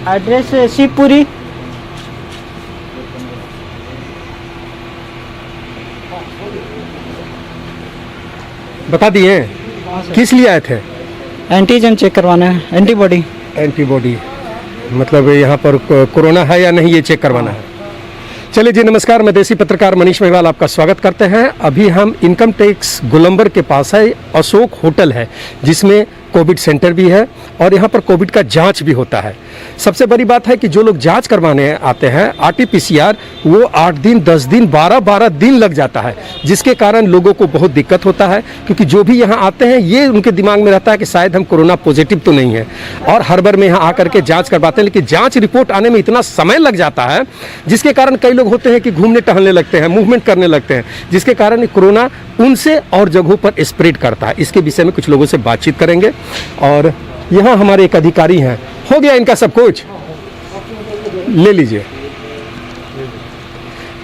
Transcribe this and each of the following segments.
Address Shivpuri. बता दिए किस लिए आए थे? एंटीजन चेक करवाना है, एंटीबॉडी। एंटीबॉडी मतलब यहाँ पर कोरोना है या नहीं ये चेक करवाना है। चलिए जी, नमस्कार, मैं देसी पत्रकार मनीष महिवाल आपका स्वागत करते हैं। अभी हम इनकम टैक्स गोलंबर के पास है, अशोक होटल है जिसमें कोविड सेंटर भी है और यहाँ पर कोविड का जांच भी होता है। सबसे बड़ी बात है कि जो लोग जांच करवाने आते हैं आरटीपीसीआर, वो 8 दिन 10 दिन 12 दिन लग जाता है, जिसके कारण लोगों को बहुत दिक्कत होता है। क्योंकि जो भी यहाँ आते हैं ये उनके दिमाग में रहता है कि शायद हम कोरोना पॉजिटिव तो नहीं है, और हर बार में यहाँ आकर के जाँच करवाते हैं, लेकिन जाँच रिपोर्ट आने में इतना समय लग जाता है जिसके कारण कई लोग होते हैं कि घूमने टहलने लगते हैं, मूवमेंट करने लगते हैं, जिसके कारण कोरोना उनसे और जगहों पर स्प्रेड करता है। इसके विषय में कुछ लोगों से बातचीत करेंगे। और यहाँ हमारे एक अधिकारी हैं, हो गया इनका सब कुछ, ले लीजिए।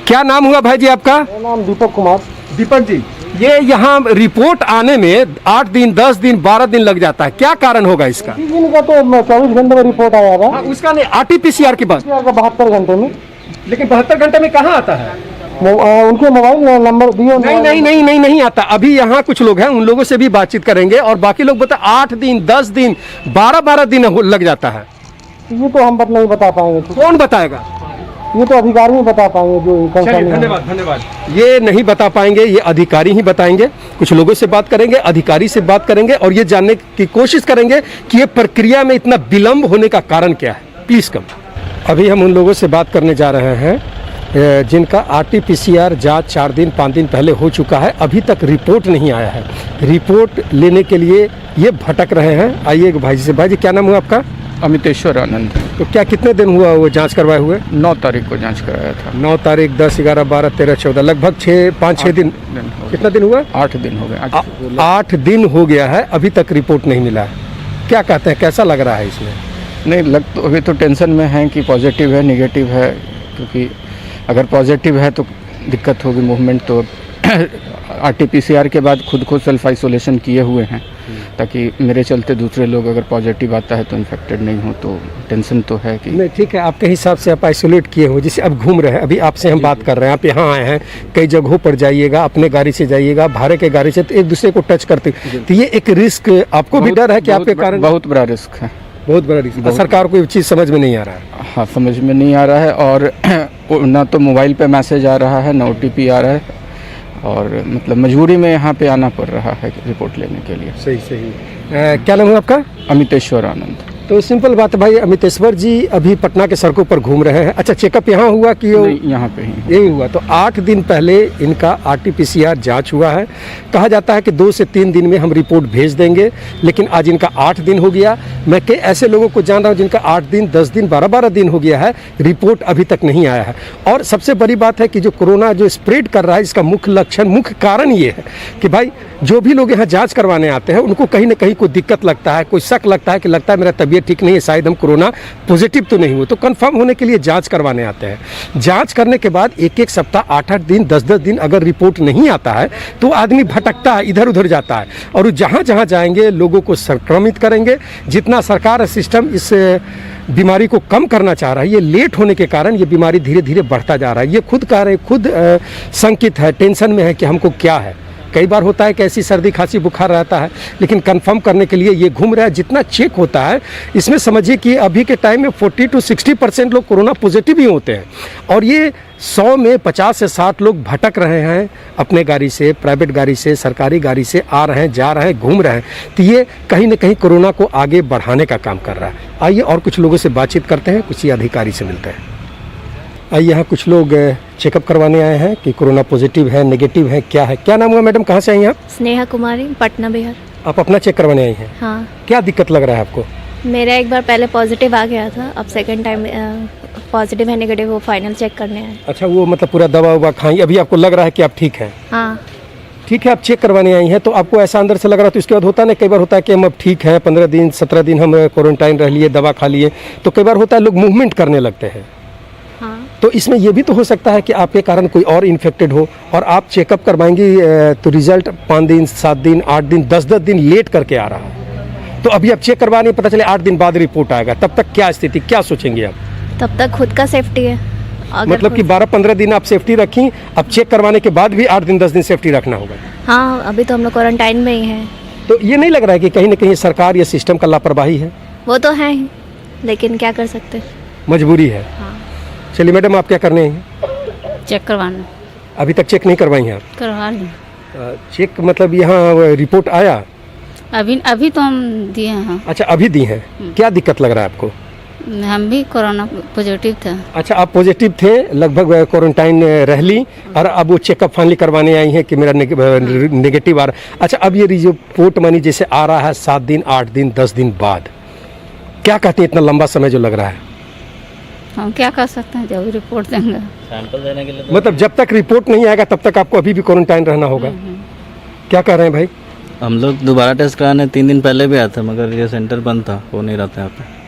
क्या नाम हुआ भाई जी आपका? मेरा नाम दीपक कुमार। दीपक जी, ये यहाँ रिपोर्ट आने में 8 दिन 10 दिन 12 दिन लग जाता है, क्या कारण होगा इसका? इनका तो 24 घंटे में रिपोर्ट आया था। हाँ, उसका नहीं, आरटीपीसीआर की बात। 72 घंटे में। लेकिन 72 घंटे में कहाँ आता है? उनके मोबाइल नंबर दिए। नहीं आता। अभी यहाँ कुछ लोग हैं, उन लोगों से भी बातचीत करेंगे और बाकी लोग बता 8 दिन 10 दिन 12 दिन लग जाता है। ये तो हम नहीं बता पाएंगे। कौन बताएगा? ये तो अधिकारी ही बता पाएंगे जो। धन्यवाद। ये नहीं बता पाएंगे, ये अधिकारी ही बताएंगे। कुछ लोगों से बात करेंगे, अधिकारी से बात करेंगे और ये जानने की कोशिश करेंगे कि ये प्रक्रिया में इतना विलंब होने का कारण क्या है। Please come. अभी हम उन लोगों से बात करने जा रहे हैं जिनका आरटीपीसीआर जांच 4 दिन 5 दिन पहले हो चुका है, अभी तक रिपोर्ट नहीं आया है। रिपोर्ट लेने के लिए ये भटक रहे हैं। आइए भाई जी से। भाई जी, क्या नाम हुआ आपका? अमितेश्वर आनंद। तो क्या कितने दिन हुआ वो जांच करवाए हुए? 9 तारीख को जांच कराया था। 9 तारीख 10 11 12 13 14 लगभग 5-6 दिन। कितना दिन हुआ? 8 दिन हो गए। 8 दिन हो गया है, अभी तक रिपोर्ट नहीं मिला है। क्या कहते हैं, कैसा लग रहा है इसमें? नहीं लग तो अभी तो टेंशन में है कि पॉजिटिव है निगेटिव है, क्योंकि अगर पॉजिटिव है तो दिक्कत होगी मूवमेंट। तो आरटीपीसीआर के बाद खुद को सेल्फ आइसोलेशन किए हुए हैं ताकि मेरे चलते दूसरे लोग अगर पॉजिटिव आता है तो इन्फेक्टेड नहीं हो। तो टेंशन तो है कि नहीं, ठीक है, आपके हिसाब से आप आइसोलेट किए हो, जैसे अब घूम रहे हैं, अभी आपसे हम बात कर रहे हैं, आप यहाँ आए हैं, कई जगहों पर जाइएगा, अपने गाड़ी से जाइएगा, भाड़े के गाड़ी से, तो एक दूसरे को टच करते, तो ये एक रिस्क आपको भी डर है कि आपके कारण? बहुत बड़ा रिस्क है, बहुत बड़ा रिस्क। सरकार को ये चीज़ समझ में नहीं आ रहा है। हाँ, समझ में नहीं आ रहा है और ना तो मोबाइल पे मैसेज आ रहा है, ना OTP आ रहा है, और मतलब मजबूरी में यहाँ पे आना पड़ रहा है रिपोर्ट लेने के लिए। सही। क्या नाम है आपका? अमितेश्वर आनंद। तो सिंपल बात है भाई, अमितेश्वर जी अभी पटना के सड़कों पर घूम रहे हैं। अच्छा, चेकअप यहाँ हुआ कि यहाँ पे ही यही हुआ? तो 8 दिन पहले इनका आरटीपीसीआर जांच हुआ है। कहा जाता है कि 2 से 3 दिन में हम रिपोर्ट भेज देंगे, लेकिन आज इनका 8 दिन हो गया। मैं कई ऐसे लोगों को जान रहा हूँ जिनका 8 दिन 10 दिन 12 दिन हो गया है, रिपोर्ट अभी तक नहीं आया है। और सबसे बड़ी बात है कि जो कोरोना जो स्प्रेड कर रहा है, इसका मुख्य कारण ये है कि भाई जो भी लोग यहाँ जाँच करवाने आते हैं उनको कहीं ना कहीं कोई दिक्कत लगता है, कोई शक लगता है कि लगता है मेरा तबीयत ठीक नहीं है, शायद हम कोरोना पॉजिटिव तो नहीं हुए, तो कंफर्म होने के लिए जांच करवाने आते हैं। जांच करने के बाद एक सप्ताह 8-8 दिन 10-10 दिन अगर रिपोर्ट नहीं आता है तो आदमी भटकता है, इधर उधर जाता है, और जहां जहां जाएंगे लोगों को संक्रमित करेंगे। जितना सरकार सिस्टम इस बीमारी को कम करना चाह रहा है, ये लेट होने के कारण ये बीमारी धीरे धीरे बढ़ता जा रहा है। ये खुद शंकित है, टेंशन में है कि हमको क्या है। कई बार होता है कि ऐसी सर्दी खांसी बुखार रहता है, लेकिन कंफर्म करने के लिए ये घूम रहा है। जितना चेक होता है इसमें समझिए कि अभी के टाइम में 40 से 60% लोग कोरोना पॉजिटिव ही होते हैं, और ये 100 में 50 से 60 लोग भटक रहे हैं अपने गाड़ी से, प्राइवेट गाड़ी से, सरकारी गाड़ी से आ रहे हैं, जा रहे हैं, घूम रहे हैं। तो ये कहीं ना कहीं कोरोना को आगे बढ़ाने का काम कर रहा है। आइए और कुछ लोगों से बातचीत करते हैं, कुछ ही अधिकारी से मिलते हैं। आइए, यहाँ कुछ लोग चेकअप करवाने आए हैं कि कोरोना पॉजिटिव है नेगेटिव है, क्या है। क्या नाम हुआ मैडम, कहाँ से आई हैं आप? स्नेहा कुमारी, पटना बिहार। आप अपना चेक करवाने आई हैं? हाँ। क्या दिक्कत लग रहा है आपको? मेरा एक बार पहले पॉजिटिव आ गया था, अब सेकंड टाइम पॉजिटिव है नेगेटिव वो फाइनल चेक करने आए। अच्छा, वो मतलब पूरा दवा उवा खाई, अभी आपको लग रहा है कि आप ठीक हैं? हाँ ठीक है, आप चेक करवाने आई हैं तो आपको ऐसा अंदर से लग रहा है, तो इसके बाद होता है ना, कई बार होता है कि हम अब ठीक हैं, 15 दिन 17 दिन हम क्वारंटाइन रह लिए, दवा खा लिए, तो कई बार होता है लोग मूवमेंट करने लगते हैं। हाँ तो इसमें ये भी तो हो सकता है कि आपके कारण कोई और इन्फेक्टेड हो और आप चेकअप करवाएंगी तो रिजल्ट 5 दिन 7 दिन 8 दिन 10-10 दिन लेट करके आ रहा है। तो अभी आप चेक करवा नहीं, पता चले 8 दिन बाद रिपोर्ट आएगा, तब तक क्या स्थिति, क्या सोचेंगे आप? तब तक खुद का सेफ्टी है। अगर मतलब कि 12-15 दिन आप सेफ्टी रखी, अब चेक करवाने के बाद भी 8 दिन 10 दिन सेफ्टी रखना होगा। हाँ, अभी तो हम लोग क्वारंटाइन में ही हैं। तो ये नहीं लग रहा है कि कहीं ना कहीं सरकार या सिस्टम का लापरवाही है? वो तो है ही, लेकिन क्या कर सकते हैं। मजबूरी है। हाँ। चलिए मैडम, आप क्या करने हैं? चेक करवाना। अभी तक चेक नहीं करवाई हैं आप? करवा ली। चेक मतलब यहाँ रिपोर्ट आया? अभी तो हम दिए हैं। अच्छा, अभी दी हैं। क्या दिक्कत लग रहा है आपको? हम भी कोरोना पॉजिटिव था। अच्छा, आप पॉजिटिव थे, लगभग क्वारंटाइन रह ली और अब वो चेकअप फाइनली करवाने आई हैं कि मेरा नेगेटिव आ रहा है। अच्छा, अब ये रिपोर्ट मानी जैसे आ रहा है 7 दिन 8 दिन 10 दिन बाद, क्या कहते हैं इतना लंबा समय जो लग रहा है? हम क्या कर सकते हैं, जब रिपोर्ट देंगे। सैंपल देने के लिए मतलब जब तक रिपोर्ट नहीं आएगा तब तक आपको अभी भी क्वारंटाइन रहना होगा। क्या कह रहे हैं भाई? हम लोग दोबारा टेस्ट कराने 3 दिन पहले भी आए थे, मगर ये सेंटर बंद था, वो नहीं रहता यहाँ पे।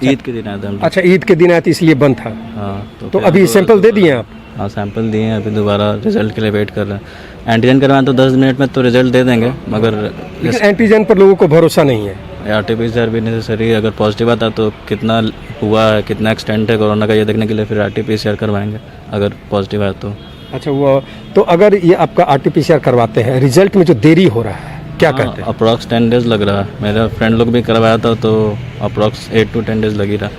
ईद के दिन आए थे हम लोग। अच्छा, ईद के दिन आए थे इसलिए बंद था। हाँ, तो फिर अभी हम सैंपल दे दिए आप? हाँ, सैंपल दिए हैं, अभी दोबारा रिजल्ट के लिए वेट कर रहे हैं। एंटीजन करवाएं तो 10 मिनट में तो रिजल्ट दे देंगे, मगर लेकिन एंटीजन पर लोगों को भरोसा नहीं है। RT-PCR भी नेसेसरी है। अगर पॉजिटिव आता तो कितना हुआ है, कितना एक्सटेंट है कोरोना का, ये देखने के लिए फिर RT-PCR करवाएंगे अगर पॉजिटिव आया तो। अच्छा, वो तो अगर ये आपका RT-PCR करवाते हैं, रिजल्ट में जो देरी हो रहा है, क्या कहते हैं? अप्रॉक्स 10 डेज लग रहा है। मेरा फ्रेंड लोग भी करवाया था तो अप्रॉक्स 8 to 10 डेज लगी रहा।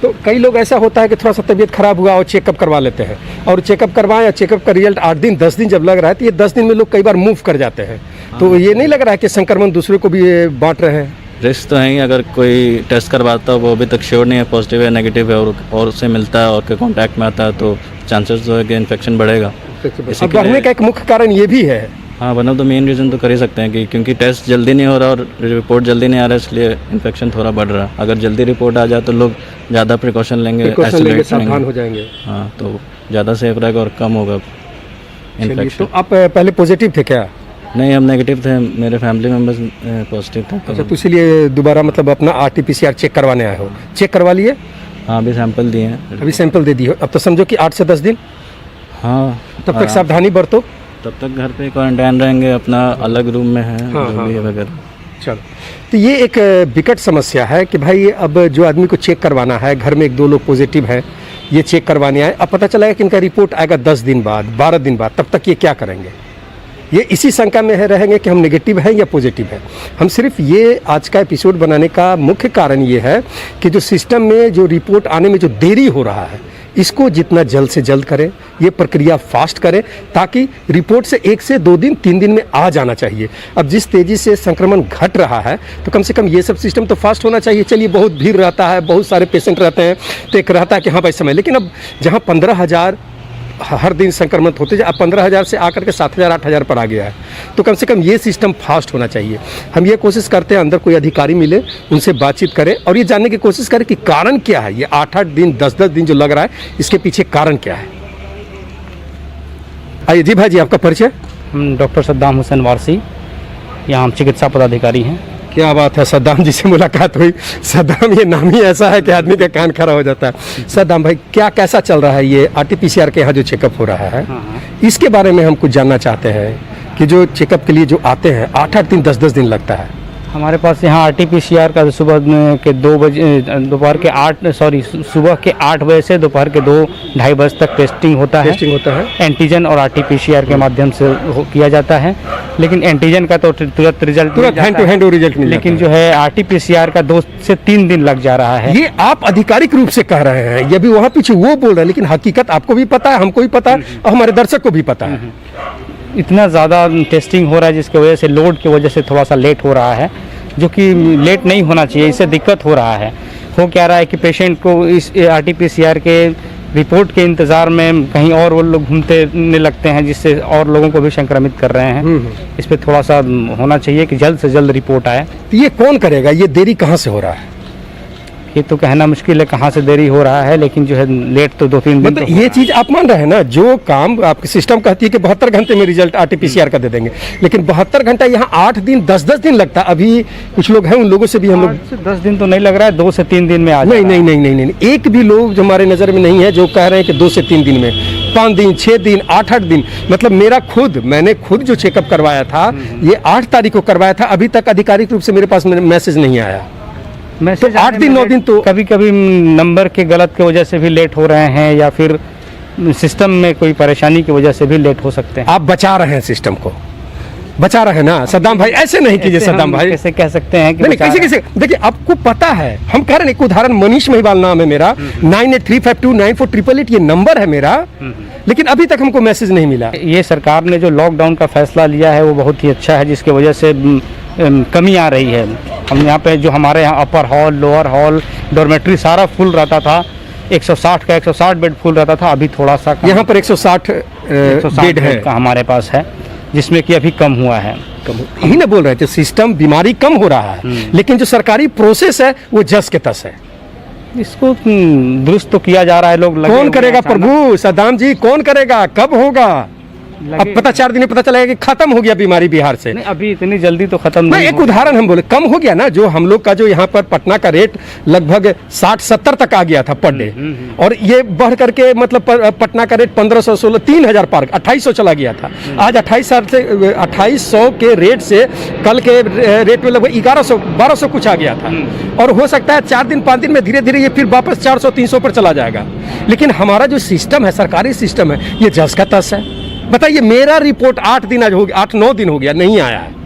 तो कई लोग ऐसा होता है कि थोड़ा सा तबीयत खराब हुआ और चेकअप करवा लेते हैं, और चेकअप करवाएं या चेकअप का रिजल्ट 8 दिन 10 दिन जब लग रहा है तो ये 10 दिन में लोग कई बार मूव कर जाते हैं। तो ये नहीं लग रहा है कि संक्रमण दूसरे को भी ये बांट रहे हैं? रिस्क तो है ही, अगर कोई टेस्ट करवाता है वो अभी तक श्योर नहीं है पॉजिटिव है नेगेटिव है और उससे मिलता है और के कांटेक्ट में आता है तो चांसेस जो है कि इन्फेक्शन बढ़ेगा। अब बढ़ने का एक मुख्य कारण ये भी है। हाँ, one of the main reason तो कर ही सकते हैं कि क्योंकि टेस्ट जल्दी नहीं हो रहा और रिपोर्ट जल्दी नहीं आ रहा है, इसलिए इन्फेक्शन थोड़ा बढ़ रहा है। अगर जल्दी रिपोर्ट आ जाए तो लोग ज़्यादा प्रिकॉशन लेंगे, सावधान हो जाएंगे। हाँ, तो ज़्यादा सेफ रहेगा और कम होगा इन्फेक्शन। तो आप पहले पॉजिटिव थे क्या? नहीं, हम नेगेटिव थे, मेरे फैमिली मेम्बर्स पॉजिटिव थे। अच्छा, तो इसीलिए दोबारा मतलब अपना RT-PCR चेक करवाने आए हो? चेक करवा लिए? हाँ, अभी सैंपल दिए हैं। अभी सैंपल दे दिए, अब तो समझो कि 8 से 10 दिन हाँ, तब तक सावधानी बरतो। तब तक घर पे क्वारंटाइन रहेंगे, अपना अलग रूम में है जो भी है वगैरह। चलो, तो ये एक विकट समस्या है कि भाई अब जो आदमी को चेक करवाना है, घर में 1-2 लोग पॉजिटिव है, ये चेक करवाने आए, अब पता चला कि इनका रिपोर्ट आएगा 10 दिन बाद 12 दिन बाद, तब तक ये क्या करेंगे? ये इसी शंका में रहेंगे कि हम नेगेटिव हैं या पॉजिटिव है। हम सिर्फ ये आज का एपिसोड बनाने का मुख्य कारण ये है कि जो सिस्टम में जो रिपोर्ट आने में जो देरी हो रहा है, इसको जितना जल्द से जल्द करें, ये प्रक्रिया फास्ट करें, ताकि रिपोर्ट से 1 से 2 दिन 3 दिन में आ जाना चाहिए। अब जिस तेज़ी से संक्रमण घट रहा है तो कम से कम ये सब सिस्टम तो फास्ट होना चाहिए। चलिए, बहुत भीड़ रहता है, बहुत सारे पेशेंट रहते हैं तो एक रहता है कि हाँ भाई समय, लेकिन अब जहाँ 15,000 हर दिन संक्रमित होते, अब 15,000 से आकर के 7,000 8,000 पर आ गया है, तो कम से कम ये सिस्टम फास्ट होना चाहिए। हम ये कोशिश करते हैं अंदर कोई अधिकारी मिले, उनसे बातचीत करें और ये जानने की कोशिश करें कि कारण क्या है। ये 8-8 दिन 10-10 दिन जो लग रहा है, इसके पीछे कारण क्या है। आइए जी भाई जी, आपका परिचय? हम डॉक्टर सद्दाम हुसैन वारसी, यहाँ हम चिकित्सा पदाधिकारी हैं। क्या बात है, सद्दाम जी से मुलाकात हुई। सद्दाम, ये नाम ही ऐसा है कि आदमी का कान खड़ा हो जाता है। सद्दाम भाई, क्या कैसा चल रहा है ये RT-PCR के यहाँ जो चेकअप हो रहा है? इसके बारे में हम कुछ जानना चाहते हैं कि जो चेकअप के लिए जो आते हैं 8-8 दिन 10-10 दिन लगता है। हमारे पास यहाँ RT-PCR का सुबह के 2 बजे, दोपहर के 8 सॉरी सुबह के 8 बजे से दोपहर के 2-2:30 बजे तक टेस्टिंग होता है। एंटीजन और RT-PCR के माध्यम से किया जाता है, लेकिन एंटीजन का तो तुरंत result hand to hand result मिल जाता है, लेकिन जो है RT-PCR का 2 से 3 दिन लग जा रहा है। ये आप आधिकारिक रूप से कह रहे हैं, ये भी वहाँ पीछे वो बोल रहे हैं, लेकिन हकीकत आपको भी पता है, हमको भी पता है और हमारे दर्शक को भी पता है। इतना ज़्यादा टेस्टिंग हो रहा है जिसकी वजह से, लोड की वजह से थोड़ा सा लेट हो रहा है, जो कि लेट नहीं होना चाहिए। इससे दिक्कत हो रहा है। हो क्या रहा है कि पेशेंट को इस RT-PCR के रिपोर्ट के इंतज़ार में कहीं और वो लोग घूमने लगते हैं, जिससे और लोगों को भी संक्रमित कर रहे हैं। इस पर थोड़ा सा होना चाहिए कि जल्द से जल्द रिपोर्ट आए। तो ये कौन करेगा? ये देरी कहाँ से हो रहा है? ये तो कहना मुश्किल है कहाँ से देरी हो रहा है, लेकिन जो है लेट तो 2-3 दिन मतलब तो हो ये रहा चीज आप मान रहे हैं ना, जो काम आपकी सिस्टम कहती है कि 72 घंटे में रिजल्ट आरटीपीसीआर का दे देंगे, लेकिन 72 घंटा यहाँ 8 दिन 10-10 दिन लगता है। अभी कुछ लोग हैं, उन लोगों से भी हम है। लोग 8 से 10 दिन तो नहीं लग रहा है, 2 से 3 दिन में आ नहीं जाएगा। नहीं नहीं नहीं नहीं एक भी लोग जो हमारे नज़र में नहीं है जो कह रहे हैं कि 2 से 3 दिन में, 5 दिन 6 दिन 8-8 दिन। मतलब मैंने खुद जो चेकअप करवाया था ये 8 तारीख को करवाया था, अभी तक आधिकारिक रूप से मेरे पास मैसेज नहीं आया। मैसेज तो 8 दिन 9 दिन तो कभी कभी नंबर के गलत की वजह से भी लेट हो रहे हैं, या फिर सिस्टम में कोई परेशानी की वजह से भी लेट हो सकते हैं। आप बचा रहे हैं, सिस्टम को बचा रहे हैं ना सद्दाम भाई, ऐसे नहीं कीजिए ऐसे सद्दाम हम भाई। कैसे कह सकते हैं कि नहीं बचा कैसे रहे हैं? कैसे देखिए, आपको पता है, हम कह रहे हैं एक उदाहरण, मनीष महिवाल नाम है मेरा, 9835294888 ये नंबर है मेरा, लेकिन अभी तक हमको मैसेज नहीं मिला। ये सरकार ने जो लॉकडाउन का फैसला लिया है वो बहुत ही अच्छा है, जिसकी वजह से कमी आ रही है। हम यहाँ पे जो हमारे यहाँ अपर हॉल, लोअर हॉल, डॉर्मेट्री सारा फुल रहता था, 160 बेड फुल रहता था, अभी थोड़ा सा कम, यहाँ पर 160 बेड है का हमारे पास है, जिसमें कि अभी कम हुआ है। यही ना बोल रहे थे, सिस्टम बीमारी कम हो रहा है, लेकिन जो सरकारी प्रोसेस है वो जस के तस है। इसको दुरुस्त तो किया जा रहा है, लोग लगे कौन हुए करेगा हैं अचानक। प्रभु सद्दाम जी, कौन करेगा, कब होगा? अब पता 4 दिन में पता चलेगा कि खत्म हो गया बीमारी बिहार से। नहीं, अभी इतनी जल्दी तो खत्म नहीं, नहीं एक होगा। उदाहरण हम बोले, कम हो गया ना, जो हम लोग का जो यहाँ पर पटना का रेट लगभग 60-70 तक आ गया था पर डे, और ये बढ़ करके मतलब पटना का रेट 1500-16 3000 पार 2800 चला गया था। आज 2800 के रेट से कल के रेट में लगभग 1100-1200 कुछ आ गया था, और हो सकता है 4 दिन 5 दिन में धीरे धीरे ये फिर वापस 400-300 पर चला जाएगा। लेकिन हमारा जो सिस्टम है, सरकारी सिस्टम है, ये जस का तस है। बताइए, मेरा रिपोर्ट 8 दिन आज हो गया, 8-9 दिन हो गया, नहीं आया है।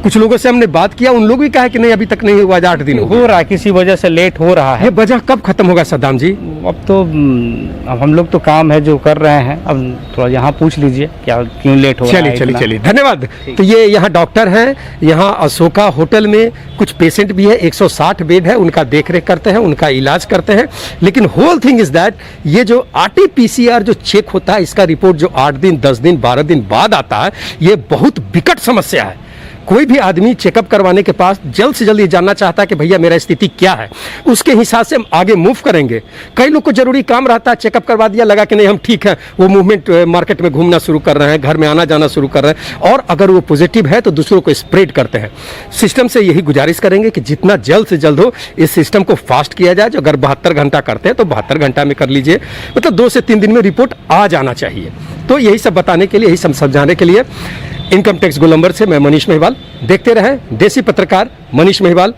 कुछ लोगों से हमने बात किया, उन लोग भी कहा कि नहीं अभी तक नहीं हुआ, 8 दिन हो रहा है, किसी वजह से लेट हो रहा है। ये वजह कब खत्म होगा सद्दाम जी? अब तो अब हम लोग तो काम है जो कर रहे हैं, अब थोड़ा यहाँ पूछ लीजिए क्या क्यों लेट हो रहा है। चलिए इतना। धन्यवाद। तो ये यहाँ डॉक्टर हैं, यहाँ अशोका होटल में कुछ पेशेंट भी है, 160 बेड है, उनका देखरेख करते हैं, उनका इलाज करते हैं। लेकिन होल थिंग इज दैट ये जो आरटीपीसीआर जो चेक होता है, इसका रिपोर्ट जो 8 दिन 10 दिन 12 दिन बाद आता है, ये बहुत विकट समस्या है। कोई भी आदमी चेकअप करवाने के पास जल्द से जल्द ये जानना चाहता है कि भैया मेरा स्थिति क्या है, उसके हिसाब से हम आगे मूव करेंगे। कई लोग को जरूरी काम रहता है, चेकअप करवा दिया, लगा कि नहीं हम ठीक है, वो मूवमेंट मार्केट में घूमना शुरू कर रहे हैं, घर में आना जाना शुरू कर रहे हैं, और अगर वो पॉजिटिव है तो दूसरों को स्प्रेड करते हैं। सिस्टम से यही गुजारिश करेंगे कि जितना जल्द से जल्द हो इस सिस्टम को फास्ट किया जाए। जो अगर 72 घंटा करते हैं तो 72 घंटा में कर लीजिए, मतलब 2 से 3 दिन में रिपोर्ट आ जाना चाहिए। तो यही सब बताने के लिए, यही सब समझाने के लिए इनकम टैक्स गोलंबर से मैं मनीष महिवाल। देखते रहें देसी पत्रकार मनीष महिवाल।